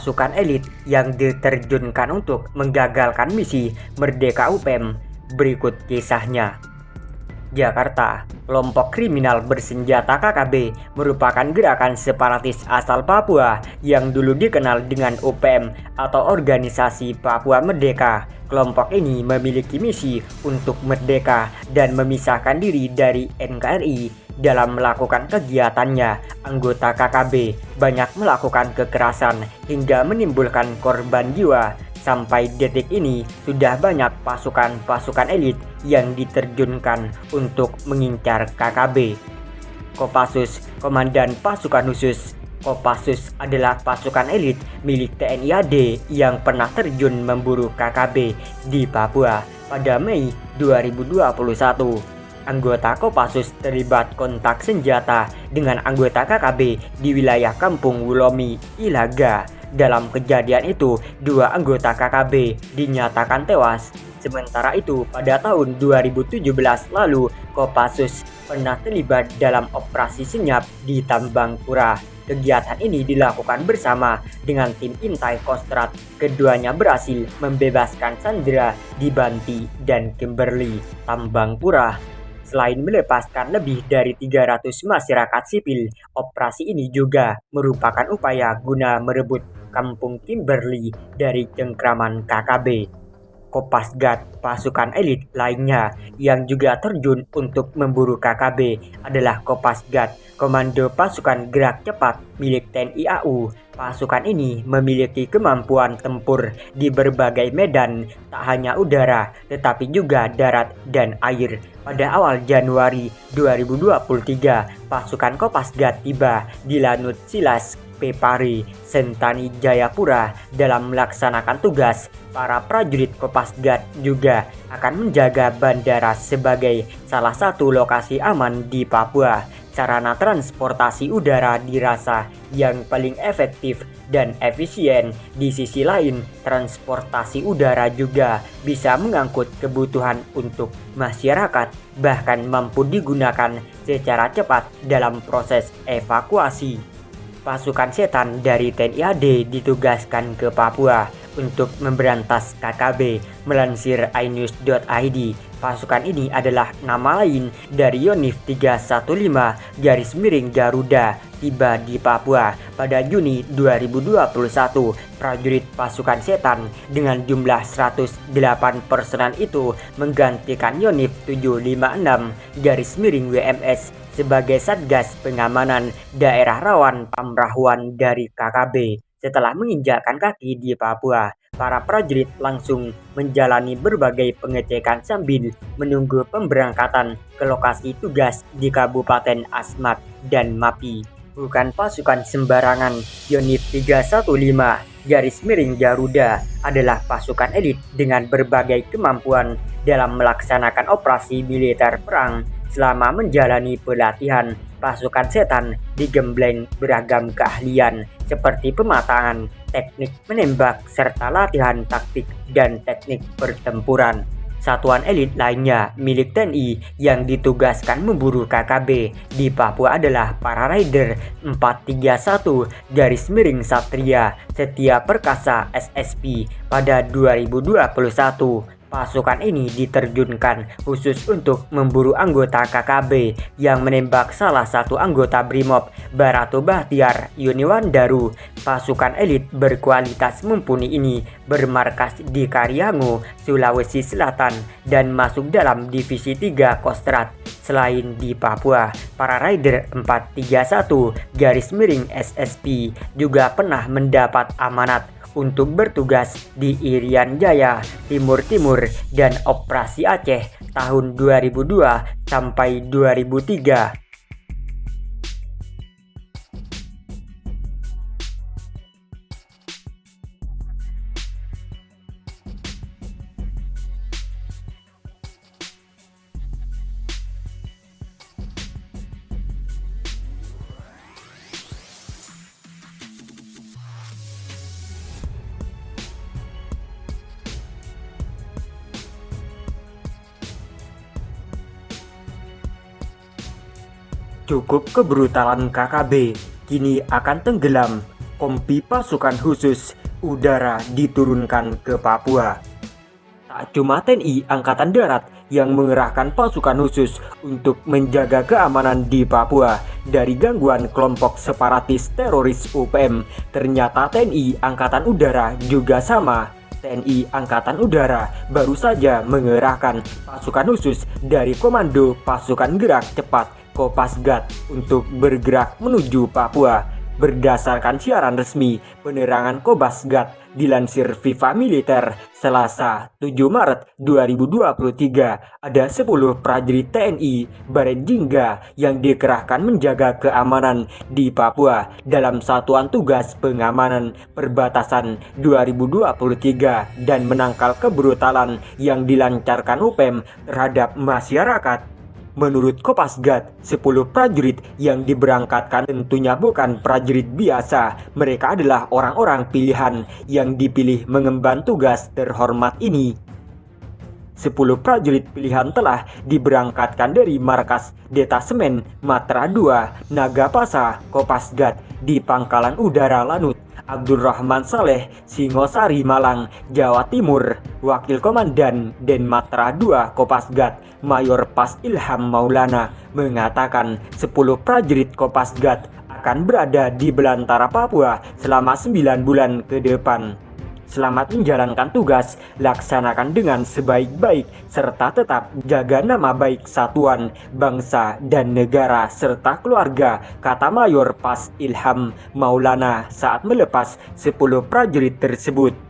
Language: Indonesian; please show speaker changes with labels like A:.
A: pasukan elit yang diterjunkan untuk menggagalkan misi Merdeka UPM. Berikut kisahnya. Jakarta, kelompok kriminal bersenjata KKB merupakan gerakan separatis asal Papua yang dulu dikenal dengan UPM atau Organisasi Papua Merdeka. Kelompok ini memiliki misi untuk merdeka dan memisahkan diri dari NKRI. Dalam melakukan kegiatannya, anggota KKB banyak melakukan kekerasan hingga menimbulkan korban jiwa. Sampai detik ini, sudah banyak pasukan-pasukan elit yang diterjunkan untuk mengincar KKB. Kopassus, Komandan Pasukan Khusus. Kopassus adalah pasukan elit milik TNI AD yang pernah terjun memburu KKB di Papua pada Mei 2021. Anggota Kopassus terlibat kontak senjata dengan anggota KKB di wilayah Kampung Wulomi, Ilaga. Dalam kejadian itu, 2 anggota KKB dinyatakan tewas. Sementara itu, pada tahun 2017 lalu, Kopassus pernah terlibat dalam operasi senyap di Tambangpura. Kegiatan ini dilakukan bersama dengan tim Intai Kostrad. Keduanya berhasil membebaskan sandera di Banti dan Kimberley, Tambangpura. Selain melepaskan lebih dari 300 masyarakat sipil, operasi ini juga merupakan upaya guna merebut Kampung Kimberley dari cengkraman KKB. Kopasgat, pasukan elit lainnya yang juga terjun untuk memburu KKB adalah Kopasgat, Komando Pasukan Gerak Cepat milik TNI AU. Pasukan ini memiliki kemampuan tempur di berbagai medan, tak hanya udara, tetapi juga darat dan air. Pada awal Januari 2023, pasukan Kopasgat tiba di Lanut Silas, Pepari, Sentani Jayapura. Dalam melaksanakan tugas, para prajurit Kopasgat juga akan menjaga bandara sebagai salah satu lokasi aman di Papua. Sarana transportasi udara dirasa yang paling efektif dan efisien. Di sisi lain, transportasi udara juga bisa mengangkut kebutuhan untuk masyarakat, bahkan mampu digunakan secara cepat dalam proses evakuasi. Pasukan setan dari TNI AD ditugaskan ke Papua untuk memberantas KKB. Melansir inews.id, pasukan ini adalah nama lain dari Yonif 315 Garuda tiba di Papua pada Juni 2021. Prajurit pasukan setan dengan jumlah 108 personel itu menggantikan Yonif 756 WMS sebagai Satgas Pengamanan Daerah Rawan Pamrahuan dari KKB. Setelah menginjakkan kaki di Papua, para prajurit langsung menjalani berbagai pengecekan sambil menunggu pemberangkatan ke lokasi tugas di Kabupaten Asmat dan Mapi. Bukan pasukan sembarangan, Yonif 315 Garuda adalah pasukan elit dengan berbagai kemampuan dalam melaksanakan operasi militer perang. Selama menjalani pelatihan, pasukan setan digembleng beragam keahlian seperti pematangan, teknik menembak, serta latihan taktik dan teknik pertempuran. Satuan elit lainnya milik TNI yang ditugaskan memburu KKB di Papua adalah para Raider 431 Satria Setia Perkasa SSP pada 2021. Pasukan ini diterjunkan khusus untuk memburu anggota KKB yang menembak salah satu anggota Brimob, Barato Bahtiar Yuniwandaru. Pasukan elit berkualitas mumpuni ini bermarkas di Karyango, Sulawesi Selatan dan masuk dalam Divisi 3 Kostrad. Selain di Papua, para Raider 431 SSP juga pernah mendapat amanat untuk bertugas di Irian Jaya, Timur Timur, dan Operasi Aceh tahun 2002 sampai 2003. Cukup kebrutalan KKB, kini akan tenggelam. Kompi Pasukan Khusus Udara diturunkan ke Papua. Tak cuma TNI Angkatan Darat yang mengerahkan pasukan khusus untuk menjaga keamanan di Papua dari gangguan kelompok separatis teroris UPM, ternyata TNI Angkatan Udara juga sama. TNI Angkatan Udara baru saja mengerahkan pasukan khusus dari Komando Pasukan Gerak Cepat Kopasgat untuk bergerak menuju Papua. Berdasarkan siaran resmi penerangan Kopasgat dilansir Viva Militer Selasa 7 Maret 2023, ada 10 prajurit TNI Baret Jingga yang dikerahkan menjaga keamanan di Papua dalam Satuan Tugas Pengamanan Perbatasan 2023 dan menangkal kebrutalan yang dilancarkan UPM terhadap masyarakat. Menurut Kopasgat, 10 prajurit yang diberangkatkan tentunya bukan prajurit biasa. Mereka adalah orang-orang pilihan yang dipilih mengemban tugas terhormat ini. 10 prajurit pilihan telah diberangkatkan dari markas Detasemen Matra 2 Nagapasa Kopasgat di Pangkalan Udara Lanut, Abdurrahman Saleh, Singosari, Malang, Jawa Timur. Wakil Komandan Denmatra 2 Kopasgat, Mayor Pas Ilham Maulana, mengatakan 10 prajurit Kopasgat akan berada di belantara Papua selama 9 bulan ke depan. Selamat menjalankan tugas, laksanakan dengan sebaik-baik, serta tetap jaga nama baik satuan, bangsa, dan negara, serta keluarga, kata Mayor Pas Ilham Maulana saat melepas 10 prajurit tersebut.